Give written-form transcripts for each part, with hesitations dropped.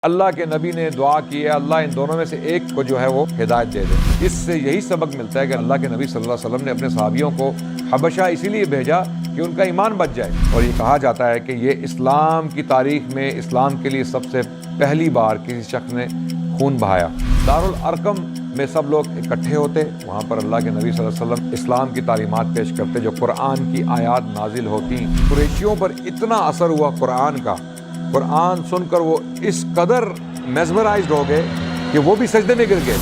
اللہ کے نبی نے دعا کی ہے اللہ ان دونوں میں سے ایک کو جو ہے وہ ہدایت دے دے۔ اس سے یہی سبق ملتا ہے کہ اللہ کے نبی صلی اللہ علیہ وسلم نے اپنے صحابیوں کو حبشہ اسی لیے بھیجا کہ ان کا ایمان بچ جائے۔ اور یہ کہا جاتا ہے کہ یہ اسلام کی تاریخ میں اسلام کے لیے سب سے پہلی بار کسی شخص نے خون بہایا۔ دارالارقم میں سب لوگ اکٹھے ہوتے، وہاں پر اللہ کے نبی صلی اللہ علیہ وسلم اسلام کی تعلیمات پیش کرتے، جو قرآن کی آیات نازل ہوتی۔ قریشیوں پر اتنا اثر ہوا قرآن کا، قرآن سن کر وہ اس قدر میزمرائزڈ ہو گئے کہ وہ بھی سجدے میں گر گئے۔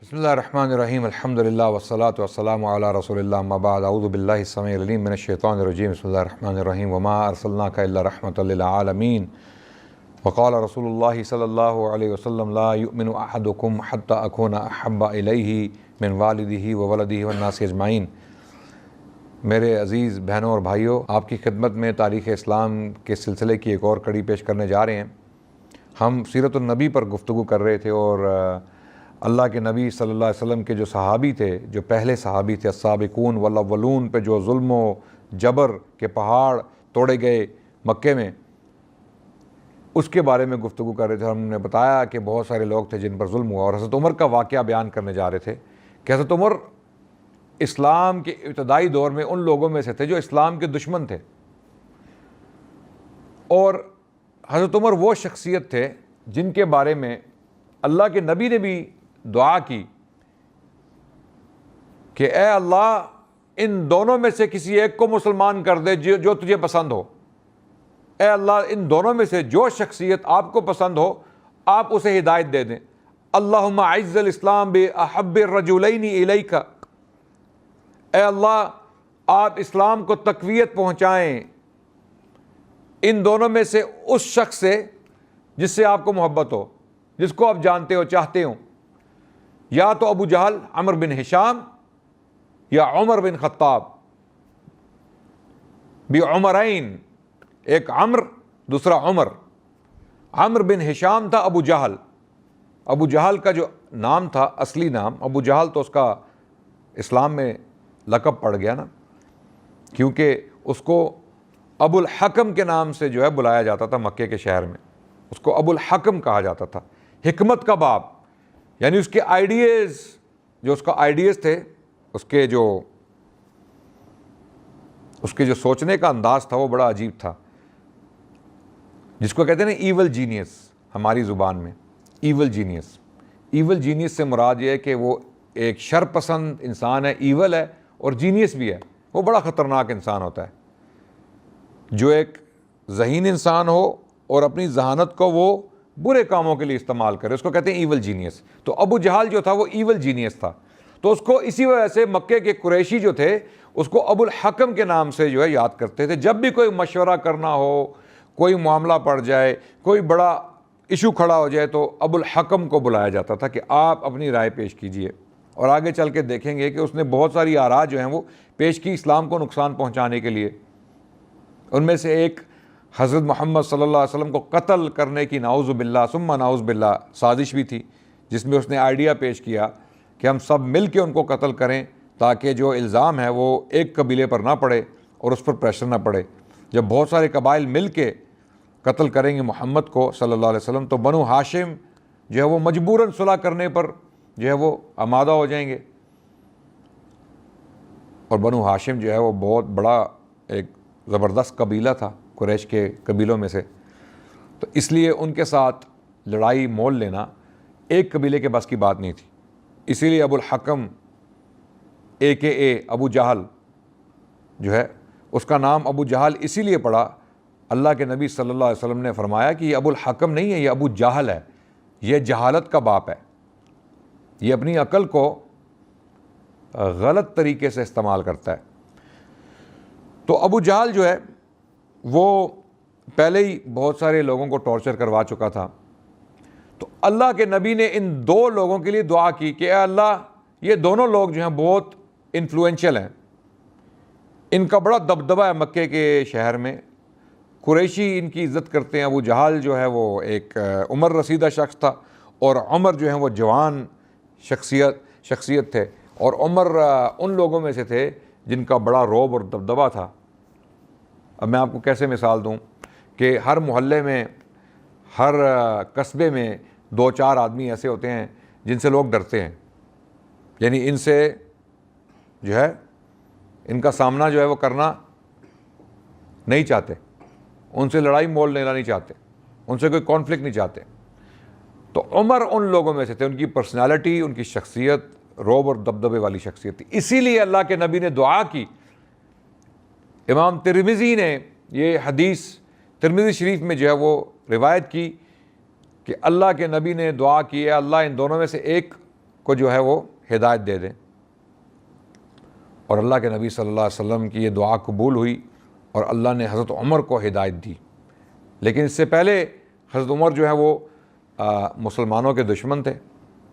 بسم اللہ الرحمن الرحیم، الحمدللہ والصلاة والسلام علی رسول اللہ، اما بعد، اعوذ باللہ السمیع العلیم من الشیطان الرجیم، بسم اللہ الرحمن الرحیم، وما ارسلناک الا رحمۃ للعالمین، وقال رسول اللہ صلی اللہ علیہ وسلم لا یؤمن احدکم حتی اکون احب الیہ من والدہ وولدہ والناس اجمعین۔ میرے عزیز بہنوں اور بھائیوں، آپ کی خدمت میں تاریخ اسلام کے سلسلے کی ایک اور کڑی پیش کرنے جا رہے ہیں۔ ہم سیرت النبی پر گفتگو کر رہے تھے اور اللہ کے نبی صلی اللہ علیہ وسلم کے جو صحابی تھے، جو پہلے صحابی تھے، السابقون والاولون، پہ جو ظلم و جبر کے پہاڑ توڑے گئے مکے میں، اس کے بارے میں گفتگو کر رہے تھے۔ ہم نے بتایا کہ بہت سارے لوگ تھے جن پر ظلم ہوا، اور حضرت عمر کا واقعہ بیان کرنے جا رہے تھے کہ حضرت عمر اسلام کے ابتدائی دور میں ان لوگوں میں سے تھے جو اسلام کے دشمن تھے، اور حضرت عمر وہ شخصیت تھے جن کے بارے میں اللہ کے نبی نے بھی دعا کی کہ اے اللہ ان دونوں میں سے کسی ایک کو مسلمان کر دے جو تجھے پسند ہو۔ اے اللہ ان دونوں میں سے جو شخصیت آپ کو پسند ہو آپ اسے ہدایت دے دیں۔ اللہم اعز الاسلام باحب الرجلین الیک، اے اللہ آپ اسلام کو تقویت پہنچائیں ان دونوں میں سے اس شخص سے جس سے آپ کو محبت ہو، جس کو آپ جانتے ہو، چاہتے ہو، یا تو ابو جہل عمر بن ہشام یا عمر بن خطاب، بعمرین، ایک عمر دوسرا عمر۔ عمر بن ہشام تھا ابو جہل، ابو جہل کا جو نام تھا اصلی نام، ابو جہل تو اس کا اسلام میں لقب پڑ گیا نا، کیونکہ اس کو ابو الحکم کے نام سے جو ہے بلایا جاتا تھا مکے کے شہر میں، اس کو ابو الحکم کہا جاتا تھا، حکمت کا باپ، یعنی اس کے آئیڈیز، جو اس کا آئیڈیز تھے، اس کے جو سوچنے کا انداز تھا وہ بڑا عجیب تھا، جس کو کہتے ہیں نا ایول جینیس ہماری زبان میں۔ ایول جینیس، ایول جینیس سے مراد یہ ہے کہ وہ ایک شر پسند انسان ہے، ایول ہے اور جینیس بھی ہے، وہ بڑا خطرناک انسان ہوتا ہے جو ایک ذہین انسان ہو اور اپنی ذہانت کو وہ برے کاموں کے لیے استعمال کرے، اس کو کہتے ہیں ایول جینیس۔ تو ابو جہل جو تھا وہ ایول جینیس تھا، تو اس کو اسی وجہ سے مکے کے قریشی جو تھے اس کو ابو الحکم کے نام سے جو ہے یاد کرتے تھے۔ جب بھی کوئی مشورہ کرنا ہو، کوئی معاملہ پڑ جائے، کوئی بڑا ایشو کھڑا ہو جائے، تو ابو الحکم کو بلایا جاتا تھا کہ آپ اپنی رائے پیش کیجئے۔ اور آگے چل کے دیکھیں گے کہ اس نے بہت ساری آراء جو ہیں وہ پیش کی اسلام کو نقصان پہنچانے کے لیے۔ ان میں سے ایک حضرت محمد صلی اللہ علیہ وسلم کو قتل کرنے کی نعوذ باللہ ثم نعوذ باللہ سازش بھی تھی، جس میں اس نے آئیڈیا پیش کیا کہ ہم سب مل کے ان کو قتل کریں تاکہ جو الزام ہے وہ ایک قبیلے پر نہ پڑے اور اس پر پریشر نہ پڑے۔ جب بہت سارے قبائل مل کے قتل کریں گے محمد کو صلی اللہ علیہ وسلم تو بنو ہاشم جو ہے وہ مجبوراً صلح کرنے پر جو ہے وہ آمادہ ہو جائیں گے، اور بنو ہاشم جو ہے وہ بہت بڑا ایک زبردست قبیلہ تھا قریش کے قبیلوں میں سے، تو اس لیے ان کے ساتھ لڑائی مول لینا ایک قبیلے کے بس کی بات نہیں تھی۔ اسی لیے ابو الحکم AKA ابو جہل جو ہے، اس کا نام ابو جہل اسی لیے پڑا، اللہ کے نبی صلی اللہ علیہ وسلم نے فرمایا کہ یہ ابو الحکم نہیں ہے، یہ ابو جہل ہے، یہ جہالت کا باپ ہے، یہ اپنی عقل کو غلط طریقے سے استعمال کرتا ہے۔ تو ابو جہل جو ہے وہ پہلے ہی بہت سارے لوگوں کو ٹارچر کروا چکا تھا، تو اللہ کے نبی نے ان دو لوگوں کے لیے دعا کی کہ اے اللہ یہ دونوں لوگ جو ہیں بہت انفلوئنشل ہیں، ان کا بڑا دبدبہ ہے مکے کے شہر میں، قریشی ان کی عزت کرتے ہیں۔ ابو جہل جو ہے وہ ایک عمر رسیدہ شخص تھا، اور عمر جو ہیں وہ جوان شخصیت تھے، اور عمر ان لوگوں میں سے تھے جن کا بڑا رعب اور دبدبہ تھا. اب میں آپ کو کیسے مثال دوں کہ ہر محلے میں، ہر قصبے میں 2-4 آدمی ایسے ہوتے ہیں جن سے لوگ ڈرتے ہیں، یعنی ان سے جو ہے ان کا سامنا جو ہے وہ کرنا نہیں چاہتے، ان سے لڑائی مول لینا نہیں چاہتے، ان سے کوئی کانفلکٹ نہیں چاہتے. تو عمر ان لوگوں میں سے تھے. ان کی پرسنالٹی، ان کی شخصیت رعب اور دبدبے والی شخصیت تھی. اسی لیے اللہ کے نبی نے دعا کی. امام ترمذی نے یہ حدیث ترمذی شریف میں جو ہے وہ روایت کی کہ اللہ کے نبی نے دعا کی ہے اللہ ان دونوں میں سے ایک کو جو ہے وہ ہدایت دے دیں، اور اللہ کے نبی صلی اللہ علیہ وسلم کی یہ دعا قبول ہوئی اور اللہ نے حضرت عمر کو ہدایت دی. لیکن اس سے پہلے حضرت عمر جو ہے وہ مسلمانوں کے دشمن تھے.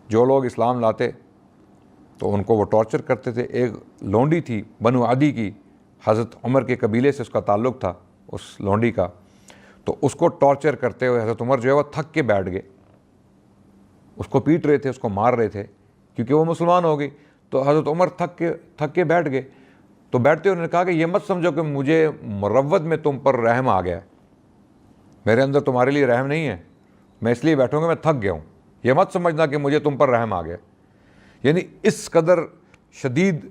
جو لوگ اسلام لاتے تو ان کو وہ ٹارچر کرتے تھے. ایک لونڈی تھی بنو عدی کی، حضرت عمر کے قبیلے سے اس کا تعلق تھا اس لونڈی کا، تو اس کو ٹارچر کرتے ہوئے حضرت عمر جو ہے وہ تھک کے بیٹھ گئے. اس کو پیٹ رہے تھے، اس کو مار رہے تھے کیونکہ وہ مسلمان ہو گئی. تو حضرت عمر تھک کے بیٹھ گئے. تو بیٹھتے انہوں نے کہا کہ یہ مت سمجھو کہ مجھے مروت میں تم پر رحم آ گیا ہے، میرے اندر تمہارے لیے رحم نہیں ہے، میں اس لیے بیٹھوں گا میں تھک گیا ہوں. یہ مت سمجھنا کہ مجھے تم پر رحم آ گیا. یعنی اس قدر شدید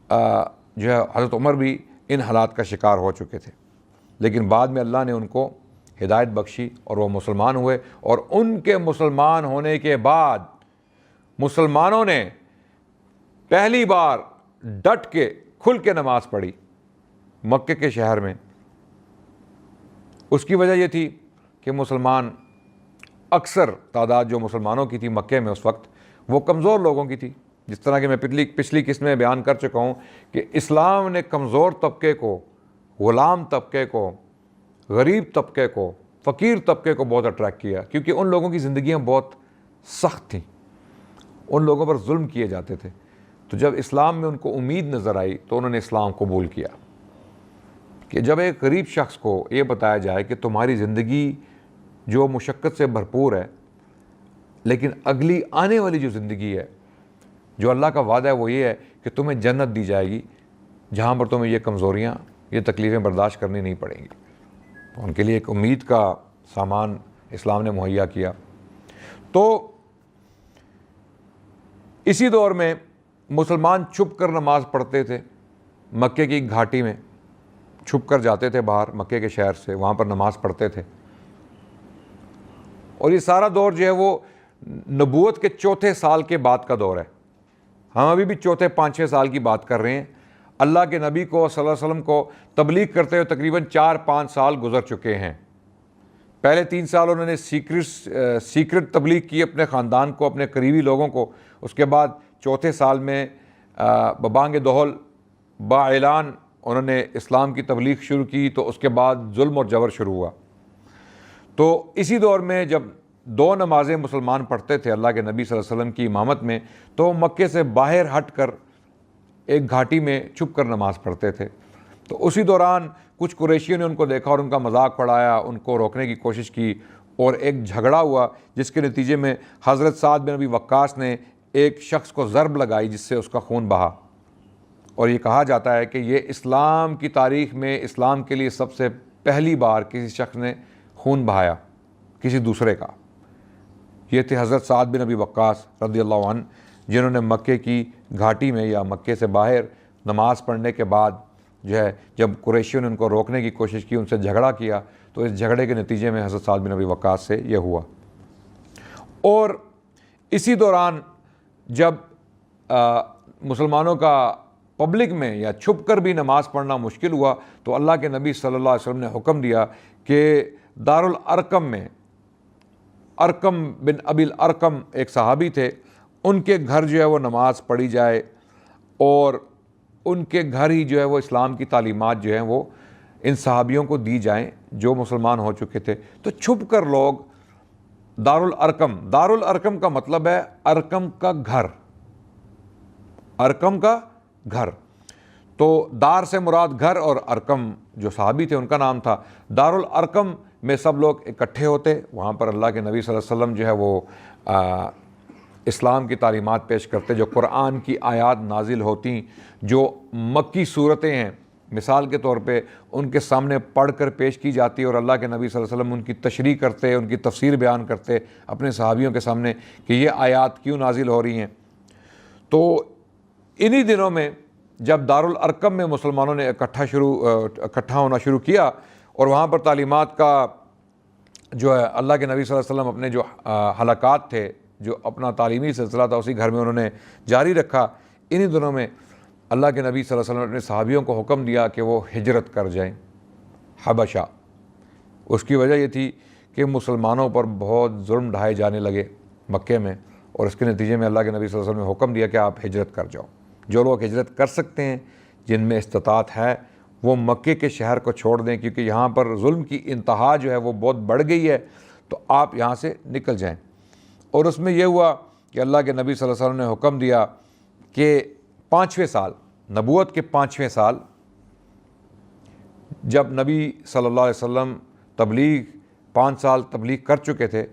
جو ہے حضرت عمر بھی ان حالات کا شکار ہو چکے تھے. لیکن بعد میں اللہ نے ان کو ہدایت بخشی اور وہ مسلمان ہوئے. اور ان کے مسلمان ہونے کے بعد مسلمانوں نے پہلی بار ڈٹ کے کھل کے نماز پڑھی مکے کے شہر میں. اس کی وجہ یہ تھی کہ مسلمان اکثر تعداد جو مسلمانوں کی تھی مکے میں اس وقت وہ کمزور لوگوں کی تھی. جس طرح کہ میں پچھلی قسط میں بیان کر چکا ہوں کہ اسلام نے کمزور طبقے کو، غلام طبقے کو، غریب طبقے کو، فقیر طبقے کو بہت اٹریکٹ کیا، کیونکہ ان لوگوں کی زندگیاں بہت سخت تھیں، ان لوگوں پر ظلم کیے جاتے تھے. تو جب اسلام میں ان کو امید نظر آئی تو انہوں نے اسلام قبول کیا. کہ جب ایک غریب شخص کو یہ بتایا جائے کہ تمہاری زندگی جو مشقت سے بھرپور ہے، لیکن اگلی آنے والی جو زندگی ہے، جو اللہ کا وعدہ ہے وہ یہ ہے کہ تمہیں جنت دی جائے گی جہاں پر تمہیں یہ کمزوریاں، یہ تکلیفیں برداشت کرنی نہیں پڑیں گی. تو ان کے لیے ایک امید کا سامان اسلام نے مہیا کیا. تو اسی دور میں مسلمان چھپ کر نماز پڑھتے تھے. مکے کی گھاٹی میں چھپ کر جاتے تھے باہر مکے کے شہر سے، وہاں پر نماز پڑھتے تھے. اور یہ سارا دور جو ہے وہ نبوت کے چوتھے سال کے بعد کا دور ہے. ہم ابھی بھی چوتھے 5-6 سال کی بات کر رہے ہیں. اللہ کے نبی کو صلی اللہ علیہ وسلم کو تبلیغ کرتے ہوئے تقریباً 4-5 سال گزر چکے ہیں. پہلے 3 سال انہوں نے سیکرٹ تبلیغ کی اپنے خاندان کو، اپنے قریبی لوگوں کو. اس کے بعد چوتھے سال میں ببانگ دہل با اعلان انہوں نے اسلام کی تبلیغ شروع کی. تو اس کے بعد ظلم اور جبر شروع ہوا. تو اسی دور میں جب 2 نمازیں مسلمان پڑھتے تھے اللہ کے نبی صلی اللہ علیہ وسلم کی امامت میں، تو مکے سے باہر ہٹ کر ایک گھاٹی میں چھپ کر نماز پڑھتے تھے. تو اسی دوران کچھ قریشیوں نے ان کو دیکھا اور ان کا مذاق اڑایا، ان کو روکنے کی کوشش کی، اور ایک جھگڑا ہوا جس کے نتیجے میں حضرت سعد بن ابی وقاص نے ایک شخص کو ضرب لگائی جس سے اس کا خون بہا. اور یہ کہا جاتا ہے کہ یہ اسلام کی تاریخ میں اسلام کے لیے سب سے پہلی بار کسی شخص نے خون بہایا کسی دوسرے کا. یہ تھے حضرت سعد بن ابی وقاص رضی اللہ عنہ، جنہوں نے مکے کی گھاٹی میں یا مکے سے باہر نماز پڑھنے کے بعد جو ہے جب قریشیوں نے ان کو روکنے کی کوشش کی، ان سے جھگڑا کیا، تو اس جھگڑے کے نتیجے میں حضرت سعد بن ابی وقاص سے یہ ہوا. اور اسی دوران جب مسلمانوں کا پبلک میں یا چھپ کر بھی نماز پڑھنا مشکل ہوا، تو اللہ کے نبی صلی اللہ علیہ وسلم نے حکم دیا کہ دارالارقم میں ارقم بن ابی الارقم ایک صحابی تھے، ان کے گھر جو ہے وہ نماز پڑھی جائے، اور ان کے گھر ہی جو ہے وہ اسلام کی تعلیمات جو ہیں وہ ان صحابیوں کو دی جائیں جو مسلمان ہو چکے تھے. تو چھپ کر لوگ دارالارقم کا مطلب ہے ارقم کا گھر، ارقم کا گھر. تو دار سے مراد گھر، اور ارقم جو صحابی تھے ان کا نام تھا. دارالارقم میں سب لوگ اکٹھے ہوتے، وہاں پر اللہ کے نبی صلی اللہ علیہ وسلم جو ہے وہ اسلام کی تعلیمات پیش کرتے، جو قرآن کی آیات نازل ہوتی، جو مکی صورتیں ہیں مثال کے طور پہ ان کے سامنے پڑھ کر پیش کی جاتی اور اللہ کے نبی صلی اللہ علیہ وسلم ان کی تشریح کرتے، ان کی تفسیر بیان کرتے اپنے صحابیوں کے سامنے کہ یہ آیات کیوں نازل ہو رہی ہیں۔ تو انہی دنوں میں جب دارالارقم میں مسلمانوں نے اکٹھا ہونا شروع کیا اور وہاں پر تعلیمات کا جو ہے اللہ کے نبی صلی اللہ علیہ وسلم اپنے جو حلقات تھے، جو اپنا تعلیمی سلسلہ تھا، اسی گھر میں انہوں نے جاری رکھا۔ انہی دنوں میں اللہ کے نبی صلی اللہ علیہ وسلم نے اپنے صحابیوں کو حکم دیا کہ وہ ہجرت کر جائیں حبشہ۔ اس کی وجہ یہ تھی کہ مسلمانوں پر بہت ظلم ڈھائے جانے لگے مکے میں، اور اس کے نتیجے میں اللہ کے نبی صلی اللہ علیہ وسلم نے حکم دیا کہ آپ ہجرت کر جاؤ۔ جو لوگ ہجرت کر سکتے ہیں، جن میں استطاعت ہے، وہ مکے کے شہر کو چھوڑ دیں، کیونکہ یہاں پر ظلم کی انتہا جو ہے وہ بہت بڑھ گئی ہے، تو آپ یہاں سے نکل جائیں۔ اور اس میں یہ ہوا کہ اللہ کے نبی صلی اللہ علیہ وسلم نے حکم دیا کہ 5ویں سال، نبوت کے 5ویں سال، جب نبی صلی اللہ علیہ وسلم 5 سال تبلیغ کر چکے تھے،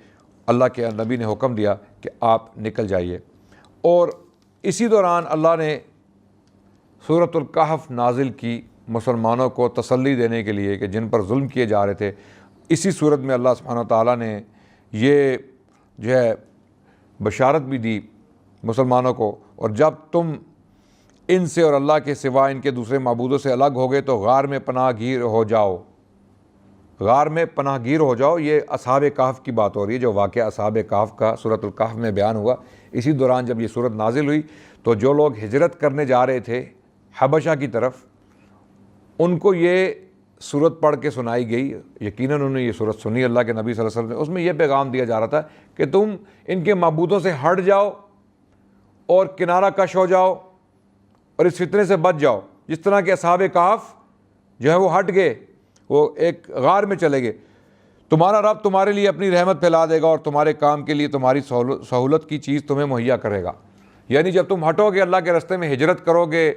اللہ کے نبی نے حکم دیا کہ آپ نکل جائیے۔ اور اسی دوران اللہ نے سورۃ الکہف نازل کی مسلمانوں کو تسلی دینے کے لیے کہ جن پر ظلم کیے جا رہے تھے۔ اسی صورت میں اللہ سبحانہ وتعالیٰ نے یہ جو ہے بشارت بھی دی مسلمانوں کو، اور جب تم ان سے اور اللہ کے سوا ان کے دوسرے معبودوں سے الگ ہوگے تو غار میں پناہ گیر ہو جاؤ۔ غار میں پناہ گیر ہو جاؤ، یہ اصحاب کہف کی بات ہو رہی ہے، جو واقعہ اصحاب کہف کا سورۃ الکہف میں بیان ہوا۔ اسی دوران جب یہ سورت نازل ہوئی تو جو لوگ ہجرت کرنے جا رہے تھے حبشہ کی طرف، ان کو یہ سورت پڑھ کے سنائی گئی۔ یقیناً انہوں نے یہ سورت سنی اللہ کے نبی صلی اللہ علیہ وسلم نے۔ اس میں یہ پیغام دیا جا رہا تھا کہ تم ان کے معبودوں سے ہٹ جاؤ اور کنارہ کش ہو جاؤ اور اس فتنے سے بچ جاؤ، جس طرح کہ اصحاب کہف جو ہے وہ ہٹ گئے، وہ ایک غار میں چلے گئے۔ تمہارا رب تمہارے لیے اپنی رحمت پھیلا دے گا اور تمہارے کام کے لیے تمہاری سہولت کی چیز تمہیں مہیا کرے گا۔ یعنی جب تم ہٹو گے، اللہ کے راستے میں ہجرت کرو گے،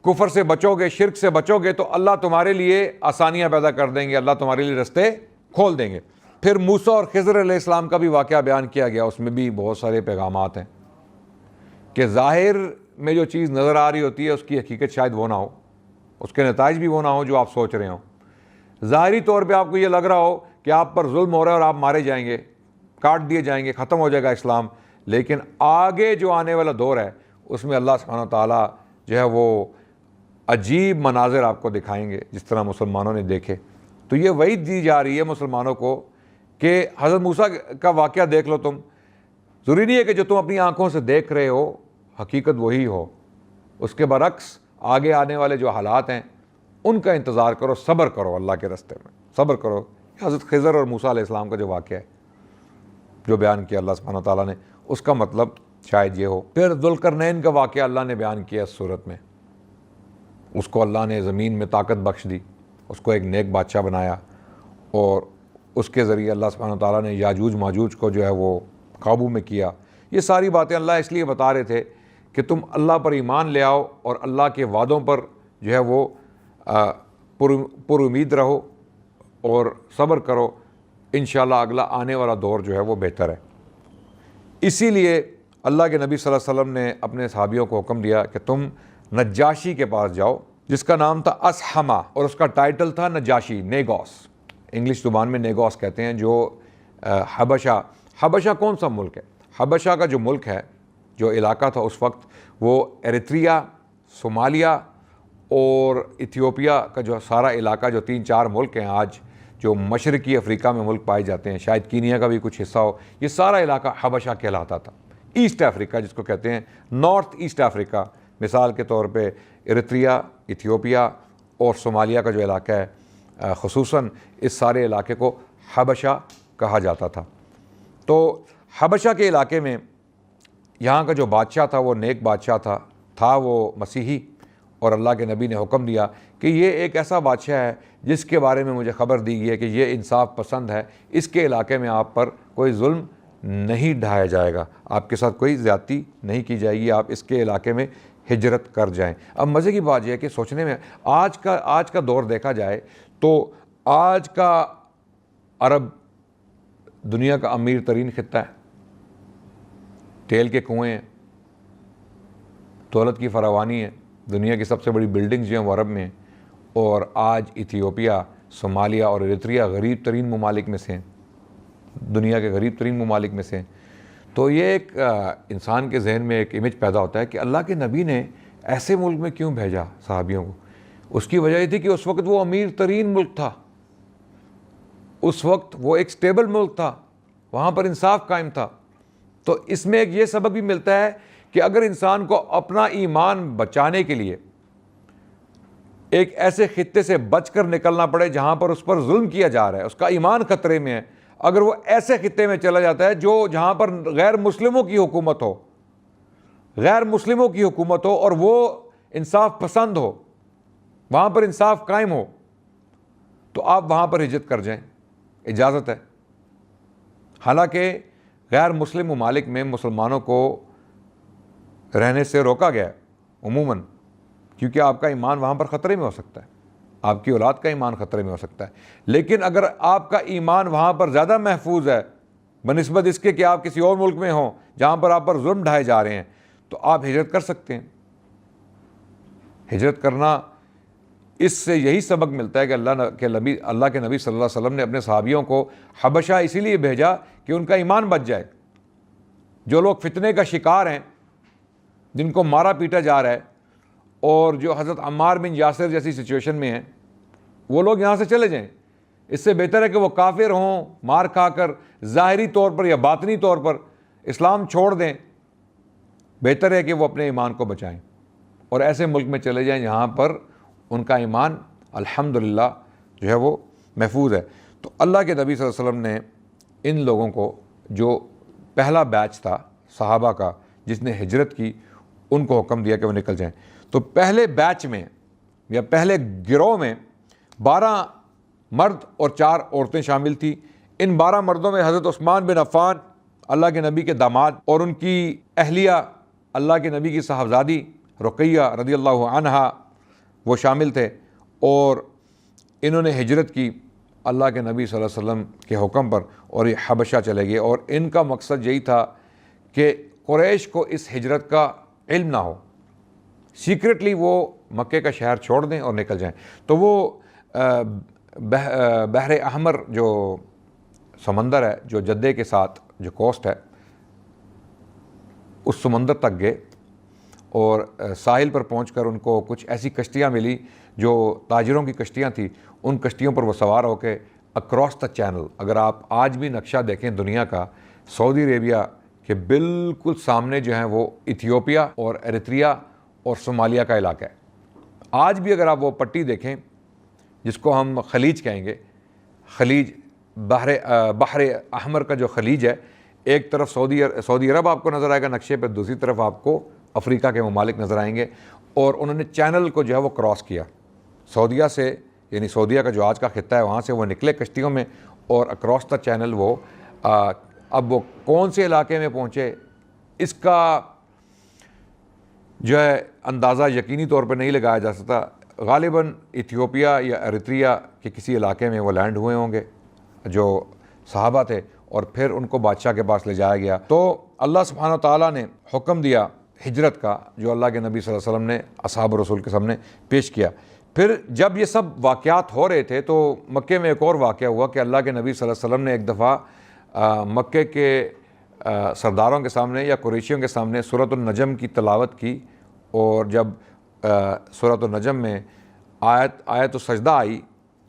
کفر سے بچو گے، شرک سے بچو گے، تو اللہ تمہارے لیے آسانیاں پیدا کر دیں گے، اللہ تمہارے لیے راستے کھول دیں گے۔ پھر موسیٰ اور خضر علیہ السلام کا بھی واقعہ بیان کیا گیا، اس میں بھی بہت سارے پیغامات ہیں کہ ظاہر میں جو چیز نظر آ رہی ہوتی ہے اس کی حقیقت شاید وہ نہ ہو، اس کے نتائج بھی وہ نہ ہو جو آپ سوچ رہے ہوں۔ ظاہری طور پہ آپ کو یہ لگ رہا ہو کہ آپ پر ظلم ہو رہا ہے اور آپ مارے جائیں گے، کاٹ دیے جائیں گے، ختم ہو جائے گا اسلام، لیکن آگے جو آنے والا دور ہے اس میں اللہ سبحانہ وتعالیٰ جو ہے وہ عجیب مناظر آپ کو دکھائیں گے، جس طرح مسلمانوں نے دیکھے۔ تو یہ وعید دی جا رہی ہے مسلمانوں کو کہ حضرت موسیٰ کا واقعہ دیکھ لو تم، ضروری نہیں ہے کہ جو تم اپنی آنکھوں سے دیکھ رہے ہو حقیقت وہی ہو، اس کے برعکس آگے آنے والے جو حالات ہیں ان کا انتظار کرو، صبر کرو، اللہ کے راستے میں صبر کرو۔ حضرت خضر اور موسیٰ علیہ السلام کا جو واقعہ ہے جو بیان کیا اللہ سبحانہ تعالیٰ نے، اس کا مطلب شاید یہ ہو۔ پھر ذوالقرنین کا واقعہ اللہ نے بیان کیا اس صورت میں، اس کو اللہ نے زمین میں طاقت بخش دی، اس کو ایک نیک بادشاہ بنایا، اور اس کے ذریعے اللہ سبحانہ تعالیٰ نے یاجوج ماجوج کو جو ہے وہ قابو میں کیا۔ یہ ساری باتیں اللہ اس لیے بتا رہے تھے کہ تم اللہ پر ایمان لے آؤ اور اللہ کے وعدوں پر جو ہے وہ پر امید رہو اور صبر کرو، انشاءاللہ اگلا آنے والا دور جو ہے وہ بہتر ہے۔ اسی لیے اللہ کے نبی صلی اللہ علیہ وسلم نے اپنے صحابیوں کو حکم دیا کہ تم نجاشی کے پاس جاؤ، جس کا نام تھا اسحمہ، اور اس کا ٹائٹل تھا نجاشی، نیگوس، انگلش زبان میں نیگوس کہتے ہیں، جو حبشہ کون سا ملک ہے؟ حبشہ کا جو ملک ہے، جو علاقہ تھا اس وقت، وہ ایریتریا، صومالیہ اور ایتھیوپیا کا جو سارا علاقہ، جو 3-4 ملک ہیں آج جو مشرقی افریقہ میں ملک پائے جاتے ہیں، شاید کینیا کا بھی کچھ حصہ ہو، یہ سارا علاقہ حبشہ کہلاتا تھا۔ ایسٹ افریقہ جس کو کہتے ہیں، نارتھ ایسٹ افریقہ، مثال کے طور پہ ایریتریا، ایتھیوپیا اور صومالیہ کا جو علاقہ ہے، خصوصاً اس سارے علاقے کو حبشہ کہا جاتا تھا۔ تو حبشہ کے علاقے میں یہاں کا جو بادشاہ تھا وہ نیک بادشاہ تھا وہ مسیحی، اور اللہ کے نبی نے حکم دیا کہ یہ ایک ایسا بادشاہ ہے جس کے بارے میں مجھے خبر دی گئی ہے کہ یہ انصاف پسند ہے، اس کے علاقے میں آپ پر کوئی ظلم نہیں ڈھایا جائے گا، آپ کے ساتھ کوئی زیادتی نہیں کی جائے گی، آپ اس کے علاقے میں ہجرت کر جائیں۔ اب مزے کی بات یہ ہے کہ سوچنے میں آج کا دور دیکھا جائے تو آج کا عرب دنیا کا امیر ترین خطہ ہے، تیل کے کنویں ہیں، دولت کی فراوانی ہے، دنیا کی سب سے بڑی بلڈنگز جو ہیں وہ عرب میں ہیں، اور آج ایتھیوپیا، صومالیہ اور ایریتریا غریب ترین ممالک میں سے ہیں، دنیا کے غریب ترین ممالک میں سے ہیں۔ تو یہ ایک انسان کے ذہن میں ایک امیج پیدا ہوتا ہے کہ اللہ کے نبی نے ایسے ملک میں کیوں بھیجا صحابیوں کو؟ اس کی وجہ یہ تھی کہ اس وقت وہ امیر ترین ملک تھا، اس وقت وہ ایک سٹیبل ملک تھا، وہاں پر انصاف قائم تھا۔ تو اس میں ایک یہ سبق بھی ملتا ہے کہ اگر انسان کو اپنا ایمان بچانے کے لیے ایک ایسے خطے سے بچ کر نکلنا پڑے جہاں پر اس پر ظلم کیا جا رہا ہے، اس کا ایمان خطرے میں ہے، اگر وہ ایسے خطے میں چلا جاتا ہے جہاں پر غیر مسلموں کی حکومت ہو، غیر مسلموں کی حکومت ہو اور وہ انصاف پسند ہو، وہاں پر انصاف قائم ہو، تو آپ وہاں پر ہجرت کر جائیں، اجازت ہے۔ حالانکہ غیر مسلم ممالک میں مسلمانوں کو رہنے سے روکا گیا ہے عموماً، کیونکہ آپ کا ایمان وہاں پر خطرے میں ہو سکتا ہے، آپ کی اولاد کا ایمان خطرے میں ہو سکتا ہے۔ لیکن اگر آپ کا ایمان وہاں پر زیادہ محفوظ ہے بنسبت اس کے کہ آپ کسی اور ملک میں ہوں جہاں پر آپ پر ظلم ڈھائے جا رہے ہیں، تو آپ ہجرت کر سکتے ہیں۔ ہجرت کرنا، اس سے یہی سبق ملتا ہے کہ اللہ کے نبی صلی اللہ علیہ وسلم نے اپنے صحابیوں کو حبشہ اسی لیے بھیجا کہ ان کا ایمان بچ جائے۔ جو لوگ فتنے کا شکار ہیں، جن کو مارا پیٹا جا رہا ہے، اور جو حضرت عمار بن یاسر جیسی سچویشن میں ہیں، وہ لوگ یہاں سے چلے جائیں۔ اس سے بہتر ہے کہ وہ کافر ہوں، مار کھا کر ظاہری طور پر یا باطنی طور پر اسلام چھوڑ دیں، بہتر ہے کہ وہ اپنے ایمان کو بچائیں اور ایسے ملک میں چلے جائیں جہاں پر ان کا ایمان الحمدللہ جو ہے وہ محفوظ ہے۔ تو اللہ کے نبی صلی اللہ علیہ وسلم نے ان لوگوں کو، جو پہلا بیچ تھا صحابہ کا جس نے ہجرت کی، ان کو حکم دیا کہ وہ نکل جائیں۔ تو پہلے بیچ میں یا پہلے گروہ میں 12 مرد اور 4 عورتیں شامل تھیں۔ ان 12 مردوں میں حضرت عثمان بن عفان، اللہ کے نبی کے داماد، اور ان کی اہلیہ اللہ کے نبی کی صاحبزادی رقیہ رضی اللہ عنہا، وہ شامل تھے، اور انہوں نے ہجرت کی اللہ کے نبی صلی اللہ علیہ وسلم کے حکم پر، اور یہ حبشہ چلے گئے۔ اور ان کا مقصد یہی تھا کہ قریش کو اس ہجرت کا علم نہ ہو، سیکرٹلی وہ مکے کا شہر چھوڑ دیں اور نکل جائیں۔ تو وہ بحر احمر جو سمندر ہے، جو جدے کے ساتھ جو کوسٹ ہے، اس سمندر تک گئے، اور ساحل پر پہنچ کر ان کو کچھ ایسی کشتیاں ملی جو تاجروں کی کشتیاں تھیں۔ ان کشتیوں پر وہ سوار ہو کے اکراس دا چینل، اگر آپ آج بھی نقشہ دیکھیں دنیا کا، سعودی عربیہ کے بالکل سامنے جو ہیں وہ ایتھیوپیا اور ایریتریا اور صومالیہ کا علاقہ ہے۔ آج بھی اگر آپ وہ پٹی دیکھیں جس کو ہم خلیج کہیں گے، خلیج بحر احمر کا جو خلیج ہے، ایک طرف سعودی عرب آپ کو نظر آئے گا نقشے پہ، دوسری طرف آپ کو افریقہ کے ممالک نظر آئیں گے، اور انہوں نے چینل کو جو ہے وہ کراس کیا سعودیہ سے، یعنی سعودیہ کا جو آج کا خطہ ہے وہاں سے وہ نکلے کشتیوں میں، اور اکراس دا چینل وہ اب وہ کون سے علاقے میں پہنچے اس کا جو ہے اندازہ یقینی طور پہ نہیں لگایا جا سکتا۔ غالباً ایتھیوپیا یا ایریتریا کے کسی علاقے میں وہ لینڈ ہوئے ہوں گے جو صحابہ تھے، اور پھر ان کو بادشاہ کے پاس لے جایا گیا۔ تو اللہ سبحانہ و تعالیٰ نے حکم دیا ہجرت کا، جو اللہ کے نبی صلی اللہ علیہ وسلم نے اصحاب رسول کے سامنے پیش کیا۔ پھر جب یہ سب واقعات ہو رہے تھے تو مکے میں ایک اور واقعہ ہوا کہ اللہ کے نبی صلی اللہ علیہ وسلم نے ایک دفعہ مکے کے سرداروں کے سامنے یا قریشیوں کے سامنے سورۃ النجم کی تلاوت کی، اور جب سورۃ النجم میں آیت السجدہ آئی،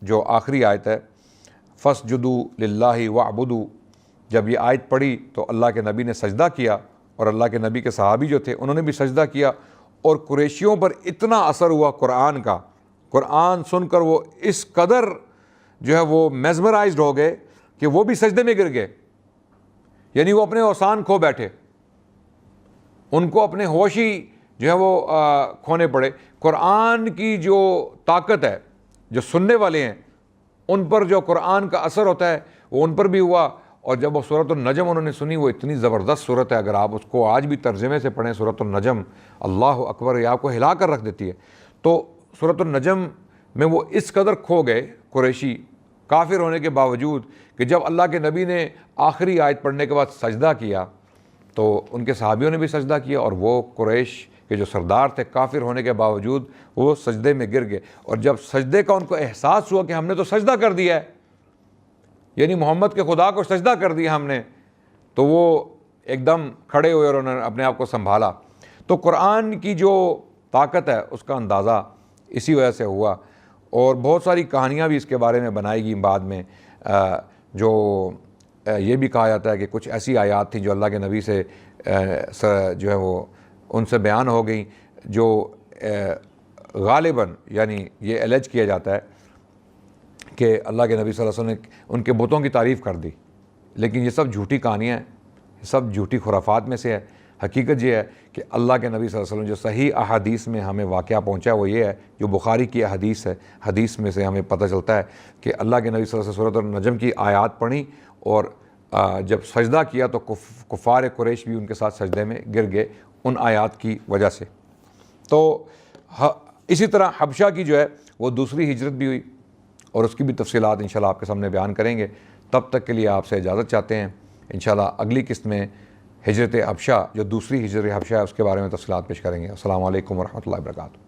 جو آخری آیت ہے، فَاسْجُدُوا لِلَّهِ وَاعْبُدُوا، جب یہ آیت پڑھی تو اللہ کے نبی نے سجدہ کیا، اور اللہ کے نبی کے صحابی جو تھے انہوں نے بھی سجدہ کیا، اور قریشیوں پر اتنا اثر ہوا قرآن کا، قرآن سن کر وہ اس قدر جو ہے وہ میزمرائزڈ ہو گئے کہ وہ بھی سجدے میں گر گئے، یعنی وہ اپنے اوسان کھو بیٹھے، ان کو اپنے ہوش ہی جو ہے وہ کھونے پڑے۔ قرآن کی جو طاقت ہے، جو سننے والے ہیں ان پر جو قرآن کا اثر ہوتا ہے وہ ان پر بھی ہوا، اور جب وہ سورۃ النجم انہوں نے سنی، وہ اتنی زبردست صورت ہے، اگر آپ اس کو آج بھی ترجمے سے پڑھیں سورۃ النجم، اللہ اکبر، یہ آپ کو ہلا کر رکھ دیتی ہے۔ تو سورۃ النجم میں وہ اس قدر کھو گئے قریشی، کافر ہونے کے باوجود، کہ جب اللہ کے نبی نے آخری آیت پڑھنے کے بعد سجدہ کیا تو ان کے صحابیوں نے بھی سجدہ کیا، اور وہ قریش کے جو سردار تھے کافر ہونے کے باوجود وہ سجدے میں گر گئے، اور جب سجدے کا ان کو احساس ہوا کہ ہم نے تو سجدہ کر دیا ہے، یعنی محمد کے خدا کو سجدہ کر دیا ہم نے، تو وہ ایک دم کھڑے ہوئے اور انہوں نے اپنے آپ کو سنبھالا۔ تو قرآن کی جو طاقت ہے اس کا اندازہ اسی وجہ سے ہوا، اور بہت ساری کہانیاں بھی اس کے بارے میں بنائی گئی بعد میں، جو یہ بھی کہا جاتا ہے کہ کچھ ایسی آیات تھیں جو اللہ کے نبی سے جو ہے وہ ان سے بیان ہو گئیں، جو غالباً یعنی یہ الج کیا جاتا ہے کہ اللہ کے نبی صلی اللہ علیہ وسلم نے ان کے بتوں کی تعریف کر دی، لیکن یہ سب جھوٹی کہانیاں ہیں، یہ سب جھوٹی خرافات میں سے ہے۔ حقیقت یہ ہے کہ اللہ کے نبی صلی اللہ علیہ وسلم جو صحیح احادیث میں ہمیں واقعہ پہنچا وہ یہ ہے، جو بخاری کی حدیث ہے، حدیث میں سے ہمیں پتہ چلتا ہے کہ اللہ کے نبی صلی اللہ علیہ وسلم سورۃ النجم کی آیات پڑھی، اور جب سجدہ کیا تو کفار قریش بھی ان کے ساتھ سجدے میں گر گئے ان آیات کی وجہ سے۔ تو اسی طرح حبشہ کی جو ہے وہ دوسری ہجرت بھی ہوئی، اور اس کی بھی تفصیلات انشاءاللہ آپ کے سامنے بیان کریں گے۔ تب تک کے لیے آپ سے اجازت چاہتے ہیں، انشاءاللہ اگلی قسط میں ہجرت حبشہ جو دوسری ہجرت حبشہ ہے اس کے بارے میں تفصیلات پیش کریں گے۔ السلام علیکم ورحمۃ اللہ وبرکاتہ۔